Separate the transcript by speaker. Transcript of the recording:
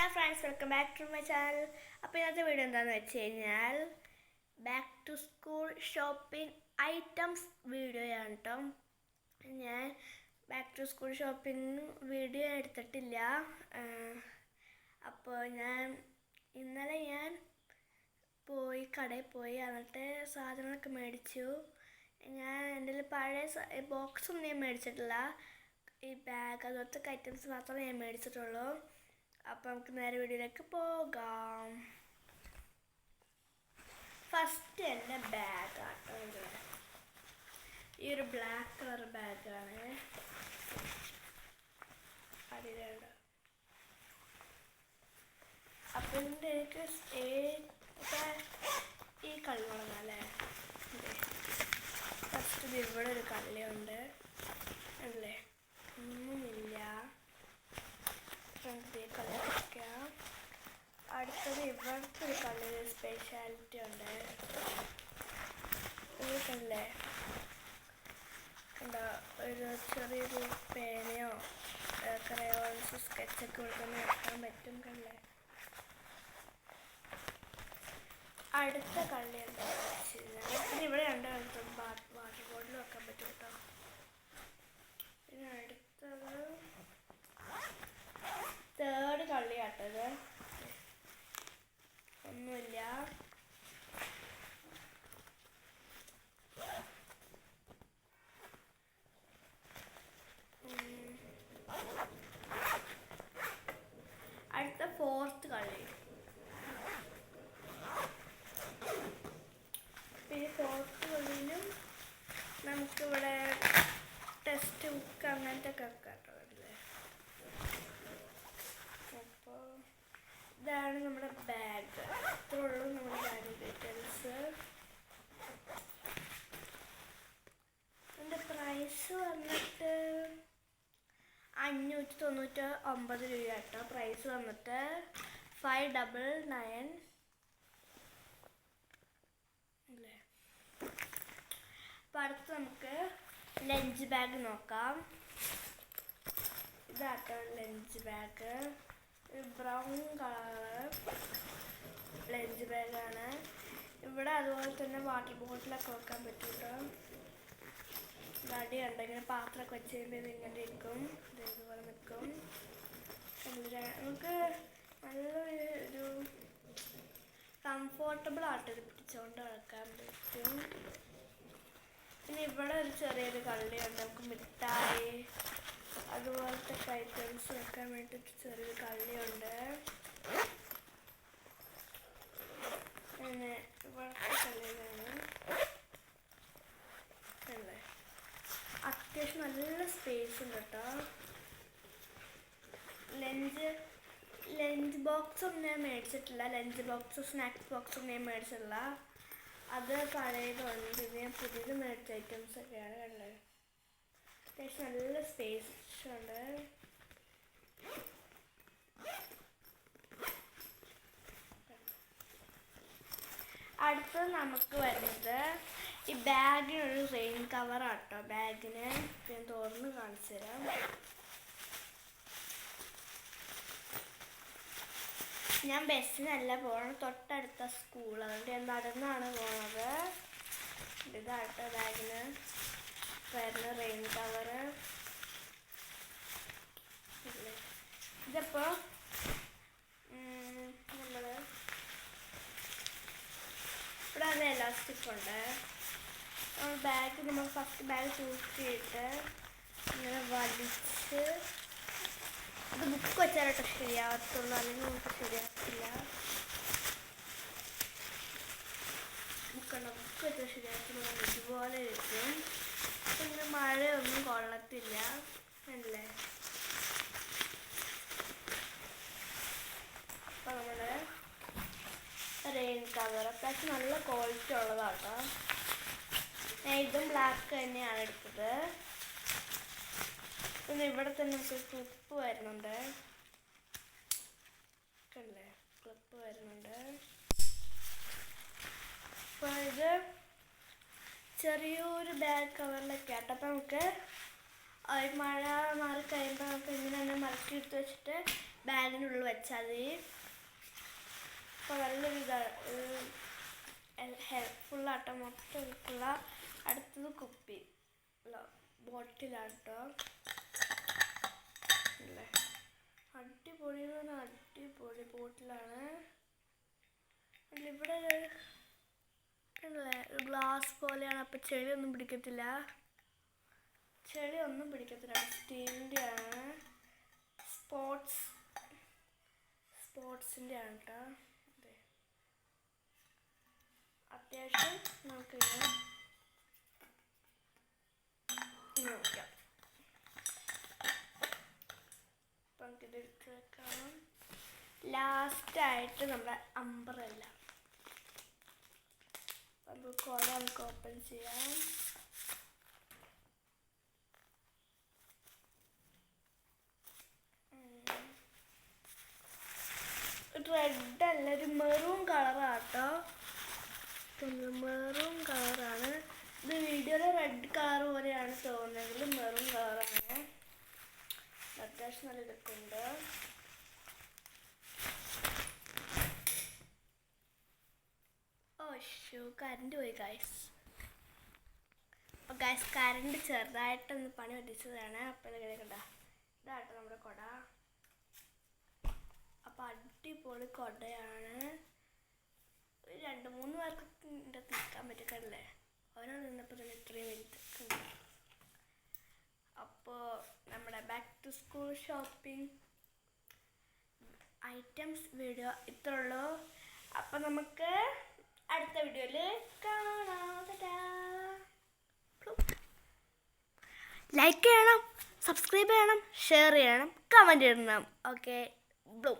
Speaker 1: Hello friends, welcome back to my channel. അപ്പോൾ ഇന്നത്തെ video എന്താണെന്ന് വെച്ച് കഴിഞ്ഞാൽ back to school shopping items വീഡിയോയാണ് കേട്ടോ. ഞാൻ back to school shopping video എടുത്തിട്ടില്ല. അപ്പോൾ ഇന്നലെ ഞാൻ കടയിൽ പോയി എന്നിട്ട് സാധനങ്ങളൊക്കെ മേടിച്ചു. ഞാൻ എൻ്റെ പഴയ ബോക്സൊന്നും ഞാൻ മേടിച്ചിട്ടില്ല. ഈ ബാഗ് അതുപോലത്തെ ഐറ്റംസ് മാത്രമേ ഞാൻ മേടിച്ചിട്ടുള്ളൂ. അപ്പോൾ നമുക്ക് നേരെ വീഡിയോയിലേക്ക് പോകാം. ഫസ്റ്റ് എൻ്റെ ബാഗാട്ടോ. ഈ ഒരു ബ്ലാക്ക് കളർ ബാഗാണ്. അതിലുണ്ട്. അപ്പം എനിക്ക് ഈ കള്ളി തുടങ്ങാല്ലേ. ഫസ്റ്റ് ഇവിടെ ഒരു കള്ളിയുണ്ട് അല്ലേ, ഒന്നുമില്ല. കളർ വയ്ക്കാം. അടുത്തത് ഇവിടുത്തെ ഒരു കളർ സ്പെഷ്യാലിറ്റി ഉണ്ട്. ഇതൊക്കെ എന്താ ഒരു ചെറിയൊരു പേനയോ ക്രയോൺസ് സ്കെച്ചൊക്കെ കൊടുക്കുന്ന വെക്കാൻ പറ്റും കല്ലേ. അടുത്ത കള്ളി എന്താണെന്ന് വെച്ച് കഴിഞ്ഞാൽ പിന്നെ ഇവിടെ ഉണ്ട് വാട്ടർ ബോട്ടിൽ വെക്കാൻ പറ്റും കേട്ടോ. പിന്നെ അടുത്തത് തേർഡ് കള്ളിയാട്ടത്. ഒന്നുമില്ല. അടുത്ത ഫോർത്ത് കളി. പിന്നെ ഫോർത്ത് കളിയിലും നമുക്കിവിടെ ടെക്സ്റ്റ് ബുക്ക് അങ്ങനത്തെ ഒക്കെ വെക്കാട്ടോ. അപ്പോൾ ഇതാണ് നമ്മുടെ ബാഗ്. ഇത്രേ ഉള്ളൂ നമ്മുടെ ബാഗ് ഡീറ്റെയിൽസ്. എൻ്റെ പ്രൈസ് വന്നിട്ട് 599 രൂപ കേട്ടോ. പ്രൈസ് വന്നിട്ട് 599 അല്ലേ. അപ്പം അടുത്ത് നമുക്ക് ലഞ്ച് ബാഗ് നോക്കാം. ഇതാട്ടോ lunch bag. Brown colour lunch ബാഗാണ്. ഇവിടെ അതുപോലെ തന്നെ വാട്ടർ ബോട്ടിലൊക്കെ വെക്കാൻ പറ്റും കേട്ടോ. ഗടി ഉണ്ട്. ഇങ്ങനെ പാത്രമൊക്കെ വെച്ച് കഴിയുമ്പോൾ ഇതിങ്ങനെ ഇരിക്കും. ഇതേപോലെ നിൽക്കും. നമുക്ക് നല്ലൊരു കംഫോർട്ടബിൾ ആയിട്ട് ഇത് പിടിച്ചുകൊണ്ട് നടക്കാൻ പറ്റും. പിന്നെ ഇവിടെ ഒരു ചെറിയൊരു കള്ളിയുണ്ട്. നമുക്ക് മിഠായി അതുപോലത്തെ ഐറ്റംസ് വെക്കാൻ വേണ്ടിയിട്ട് ചെറിയൊരു കള്ളിയുണ്ട്. പിന്നെ ഇവിടുത്തെ കള്ളിയിലാണ് അല്ലേ. അത്യാവശ്യം നല്ല സ്പേസ് ഉണ്ട് കേട്ടോ. ലഞ്ച് ബോക്സൊന്നും ഞാൻ മേടിച്ചിട്ടില്ല. ലഞ്ച് ബോക്സ് സ്നാക്സ് ബോക്സൊന്നും ഞാൻ മേടിച്ചിട്ടില്ല. അത് പഴയതുണ്ട്. പിന്നെ ഞാൻ പുതിയത് മേടിച്ച ഐറ്റംസ് ഒക്കെയാണ് കണ്ടത്. അത്യാവശ്യം നല്ല സ്പേസ് ഉണ്ട്. അടുത്തത് നമുക്ക് വരുന്നത് ഈ ബാഗിനൊരു റെയിൻ കവറാട്ടോ. ബാഗിന് ഞാൻ തുറന്ന് കാണിച്ചു തരാം. ഞാൻ ബസ്സിനല്ല പോകണം, തൊട്ടടുത്ത സ്കൂൾ. അതുകൊണ്ട് ഞാൻ നടന്നാണ് പോണത്. ഇതാട്ടോ ബാഗിന് വരുന്ന റെയിൻ കവറ്. ഇതിപ്പോൾ നമ്മൾ ഇവിടെ നല്ല എലാസ്റ്റിക് ഉണ്ട്. ബാഗ് നമ്മൾ ഫസ്റ്റ് ബാഗ് ചൂസ് ചെയ്തിട്ട് ഇങ്ങനെ വലിച്ച് അത് ബുക്ക് വെച്ചാലോട്ടോ ശരിയാവത്തുള്ളൂ, അല്ലെങ്കിൽ നമുക്ക് ശരിയാവത്തില്ല. ബുക്ക് വെച്ചാൽ ശരിയാവത്തുള്ളൂ. ഇതുപോലെ ഇരിക്കും. പിന്നെ മഴയൊന്നും കൊള്ളത്തില്ല അല്ലേ. അപ്പോൾ നമ്മുടെ റെയിൻ കവർ അത്യാവശ്യം നല്ല ക്വാളിറ്റി ഉള്ളതാട്ടോ. ഞാൻ ഇതും ബ്ലാക്ക് തന്നെയാണ് എടുത്തത്. പിന്നെ ഇവിടെ തന്നെ നമുക്ക് ക്ലിപ്പ് വരുന്നുണ്ട് അല്ലേ. ക്ലിപ്പ് വരുന്നുണ്ട്. അപ്പോൾ ഇത് ചെറിയൊരു ബാഗ് കവറിലൊക്കെ ആട്ടോ. അപ്പോൾ നമുക്ക് മഴ മാറി കഴിയുമ്പോൾ നമുക്ക് ഇങ്ങനെ തന്നെ മറക്കി എടുത്ത് വെച്ചിട്ട് ബാഗിനുള്ളിൽ വെച്ചാൽ മതി. അപ്പോൾ നല്ലൊരു ഇതാണ്, ഹെൽപ്ഫുള്ളാട്ടോ. മൊത്തം ഹെൽപ്ഫുള്ള. അടുത്തത് കുപ്പി ബോട്ടിലാട്ടോ. അല്ലേ, അടിപൊളി എന്ന് പറഞ്ഞാൽ അടിപൊളി ബോട്ടിലാണ്. ഇവിടെ ഗ്ലാസ് പോലെയാണ്, അപ്പം ചെളിയൊന്നും പിടിക്കത്തില്ല. സ്റ്റീലിൻ്റെ ആണ്. സ്പോർട്സിൻ്റെ ആണ് കേട്ടോ. അത്യാവശ്യം നമുക്ക് നോക്കാം. അപ്പം നമുക്കിത് ഇട്ട് വെക്കാം. ലാസ്റ്റായിട്ട് നമ്മുടെ അംബ്രല്ല. നമുക്ക് കുട നമുക്ക് ഓപ്പൺ ചെയ്യാം. റെഡ് അല്ല, ഒരു മെറൂൺ കളറാട്ടോ. മെറൂൺ കളറാണ് ഇത്. വീഡിയോയിൽ റെഡ് കളർ പോലെയാണ് തോന്നുന്നതെങ്കിൽ മെറൂൺ കളറാണ്. അത്യാവശ്യം നല്ല ഇതൊക്കെയുണ്ട്. കറണ്ട് പോയി ഗൈസ്. അപ്പോൾ ഗൈസ് കറണ്ട് ചെറുതായിട്ടൊന്ന് പണി പറ്റിച്ചതാണ്. അപ്പോൾ ഇത് കണ്ട ഇതാട്ടോ നമ്മുടെ കുട. അപ്പോൾ അടിപൊളി കുടയാണ്. 2-3 പേർക്ക് ഇതിൻ്റെ നിൽക്കാൻ പറ്റിക്കല്ലേ. അവനോട് നിന്നപ്പോൾ തന്നെ ഇത്രയും വലുതൊക്കെ. അപ്പോൾ നമ്മുടെ back to school shopping items video ഇത്രേ ഉള്ളൂ. അപ്പം നമുക്ക് അടുത്ത വീഡിയോയിൽ കാണാം. ലൈക്ക് ചെയ്യണം, സബ്സ്ക്രൈബ് ചെയ്യണം, ഷെയർ ചെയ്യണം, കമൻറ്റ് ചെയ്യണം. Okay, blue.